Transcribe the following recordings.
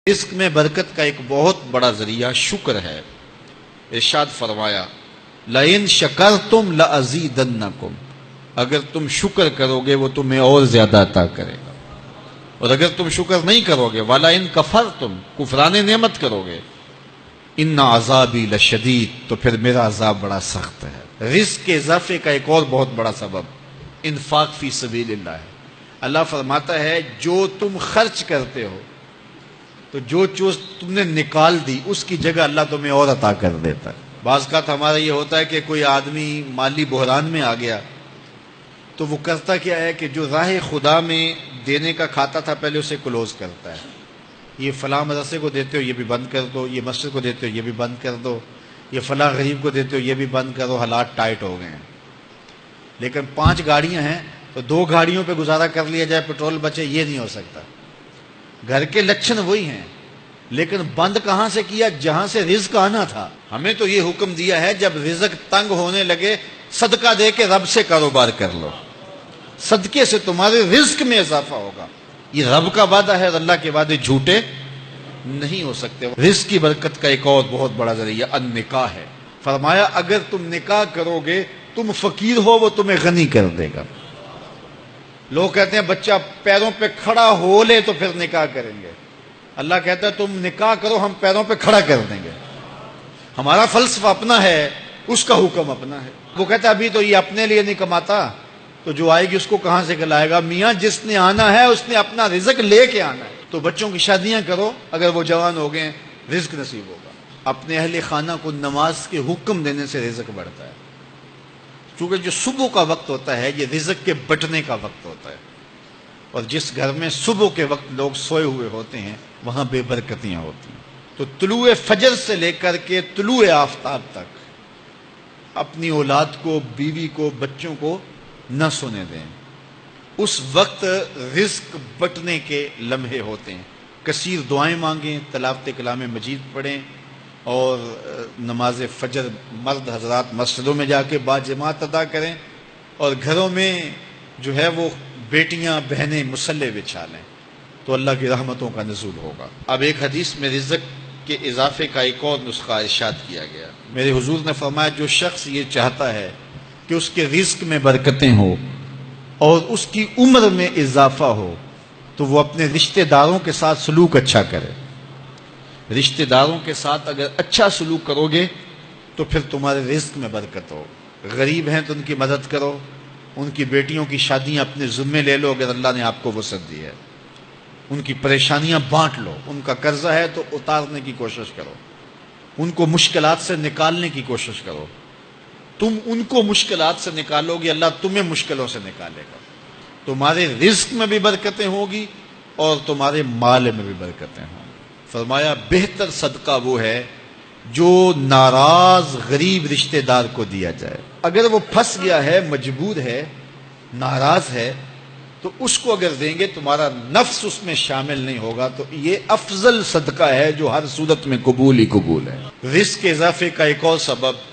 رزق میں برکت کا ایک بہت بڑا ذریعہ شکر ہے۔ ارشاد فرمایا لَإِن شَكَرْتُمْ لَأَزِيدَنَّكُمْ، اگر تم شکر کرو گے وہ تمہیں اور زیادہ عطا کرے گا، اور اگر تم شکر نہیں کرو گے وَلَئِن كَفَرْتُمْ، کفران نعمت کرو گے، إِنَّ عَذَابِي لَشَدِيدٌ، تو پھر میرا عذاب بڑا سخت ہے۔ رزق کے اضافے کا ایک اور بہت بڑا سبب انفاق فی سبیل اللہ ہے۔ اللہ فرماتا ہے جو تم خرچ کرتے ہو تو جو چیز تم نے نکال دی اس کی جگہ اللہ تمہیں اور عطا کر دیتا ہے۔ بعض کا ہمارا یہ ہوتا ہے کہ کوئی آدمی مالی بحران میں آ گیا تو وہ کرتا کیا ہے کہ جو راہ خدا میں دینے کا کھاتا تھا پہلے اسے کلوز کرتا ہے، یہ فلاں مدرسے کو دیتے ہو یہ بھی بند کر دو، یہ مسجد کو دیتے ہو یہ بھی بند کر دو، یہ فلاں غریب کو دیتے ہو یہ بھی بند کرو، حالات ٹائٹ ہو گئے ہیں۔ لیکن 5 گاڑیاں ہیں تو 2 گاڑیوں پہ گزارا کر لیا جائے، پیٹرول بچے، یہ نہیں ہو سکتا۔ گھر کے لچھن وہی ہیں لیکن بند کہاں سے کیا؟ جہاں سے رزق آنا تھا۔ ہمیں تو یہ حکم دیا ہے جب رزق تنگ ہونے لگے صدقہ دے کے رب سے کاروبار کر لو، صدقے سے تمہارے رزق میں اضافہ ہوگا۔ یہ رب کا وعدہ ہے اور اللہ کے وعدے جھوٹے نہیں ہو سکتے۔ رزق کی برکت کا ایک اور بہت بڑا ذریعہ النکاح ہے۔ فرمایا اگر تم نکاح کرو گے، تم فقیر ہو وہ تمہیں غنی کر دے گا۔ لوگ کہتے ہیں بچہ پیروں پہ کھڑا ہو لے تو پھر نکاح کریں گے، اللہ کہتا ہے تم نکاح کرو ہم پیروں پہ کھڑا کر دیں گے۔ ہمارا فلسفہ اپنا ہے، اس کا حکم اپنا ہے۔ وہ کہتا ہے ابھی تو یہ اپنے لیے نہیں کماتا تو جو آئے گی اس کو کہاں سے کھلائے گا؟ میاں جس نے آنا ہے اس نے اپنا رزق لے کے آنا ہے۔ تو بچوں کی شادیاں کرو، اگر وہ جوان ہو گئے رزق نصیب ہوگا۔ اپنے اہل خانہ کو نماز کے حکم دینے سے رزق بڑھتا ہے، کیونکہ جو صبح کا وقت ہوتا ہے یہ رزق کے بٹنے کا وقت ہوتا ہے، اور جس گھر میں صبح کے وقت لوگ سوئے ہوئے ہوتے ہیں وہاں بے برکتیاں ہوتی ہیں۔ تو طلوع فجر سے لے کر کے طلوع آفتاب تک اپنی اولاد کو، بیوی کو، بچوں کو نہ سونے دیں۔ اس وقت رزق بٹنے کے لمحے ہوتے ہیں۔ کثیر دعائیں مانگیں، تلاوت کلام مجید پڑھیں، اور نماز فجر مرد حضرات مسجدوں میں جا کے باجماعت ادا کریں، اور گھروں میں جو ہے وہ بیٹیاں بہنیں مصلے بچھا لیں تو اللہ کی رحمتوں کا نزول ہوگا۔ اب ایک حدیث میں رزق کے اضافے کا ایک اور نسخہ ارشاد کیا گیا۔ میرے حضور نے فرمایا جو شخص یہ چاہتا ہے کہ اس کے رزق میں برکتیں ہو اور اس کی عمر میں اضافہ ہو تو وہ اپنے رشتہ داروں کے ساتھ سلوک اچھا کرے۔ رشتہ داروں کے ساتھ اگر اچھا سلوک کرو گے تو پھر تمہارے رزق میں برکت ہو۔ غریب ہیں تو ان کی مدد کرو، ان کی بیٹیوں کی شادیاں اپنے ذمے لے لو اگر اللہ نے آپ کو وسعت دی ہے، ان کی پریشانیاں بانٹ لو، ان کا قرضہ ہے تو اتارنے کی کوشش کرو، ان کو مشکلات سے نکالنے کی کوشش کرو۔ تم ان کو مشکلات سے نکالو گے اللہ تمہیں مشکلوں سے نکالے گا۔ تمہارے رزق میں بھی برکتیں ہوگی اور تمہارے مال میں بھی برکتیں ہوں۔ فرمایا بہتر صدقہ وہ ہے جو ناراض غریب رشتہ دار کو دیا جائے۔ اگر وہ پھنس گیا ہے، مجبور ہے، ناراض ہے، تو اس کو اگر دیں گے تمہارا نفس اس میں شامل نہیں ہوگا، تو یہ افضل صدقہ ہے جو ہر صورت میں قبول ہی قبول ہے۔ رزق کے اضافے کا ایک اور سبب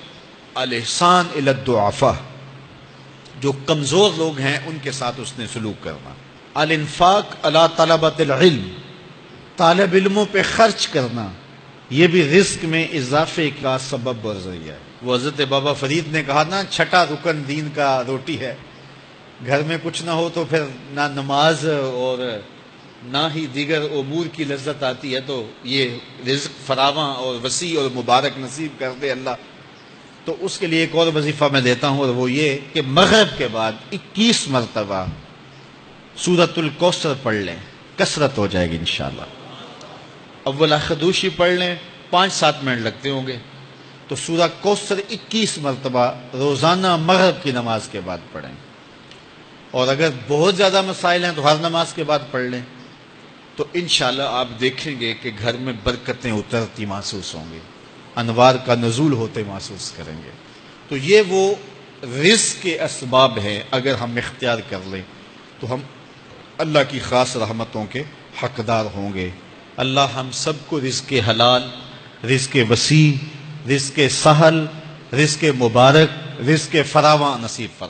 الاحسان الی الضعفاء، جو کمزور لوگ ہیں ان کے ساتھ اس نے سلوک کرنا۔ الانفاق علی طلبۃ العلم، طالب علموں پہ خرچ کرنا، یہ بھی رزق میں اضافے کا سبب اور ذریعہ ہے۔ وہ حضرت بابا فرید نے کہا نا چھٹا رکن دین کا روٹی ہے۔ گھر میں کچھ نہ ہو تو پھر نہ نماز اور نہ ہی دیگر امور کی لذت آتی ہے، تو یہ رزق فراواں اور وسیع اور مبارک نصیب کر دے اللہ۔ تو اس کے لیے ایک اور وظیفہ میں دیتا ہوں، اور وہ یہ کہ مغرب کے بعد 21 مرتبہ سورۃ الکوثر پڑھ لیں، کثرت ہو جائے گی انشاءاللہ۔ اول خدوشی پڑھ لیں، 5-7 منٹ لگتے ہوں گے، تو سورہ کوثر 21 مرتبہ روزانہ مغرب کی نماز کے بعد پڑھیں، اور اگر بہت زیادہ مسائل ہیں تو ہر نماز کے بعد پڑھ لیں، تو انشاءاللہ آپ دیکھیں گے کہ گھر میں برکتیں اترتی محسوس ہوں گی، انوار کا نزول ہوتے محسوس کریں گے۔ تو یہ وہ رزق کے اسباب ہیں، اگر ہم اختیار کر لیں تو ہم اللہ کی خاص رحمتوں کے حقدار ہوں گے۔ اللہ ہم سب کو رزق حلال، رزق وسیع، رزق سہل، رزق مبارک، رزق فراواں نصیب فرمائے۔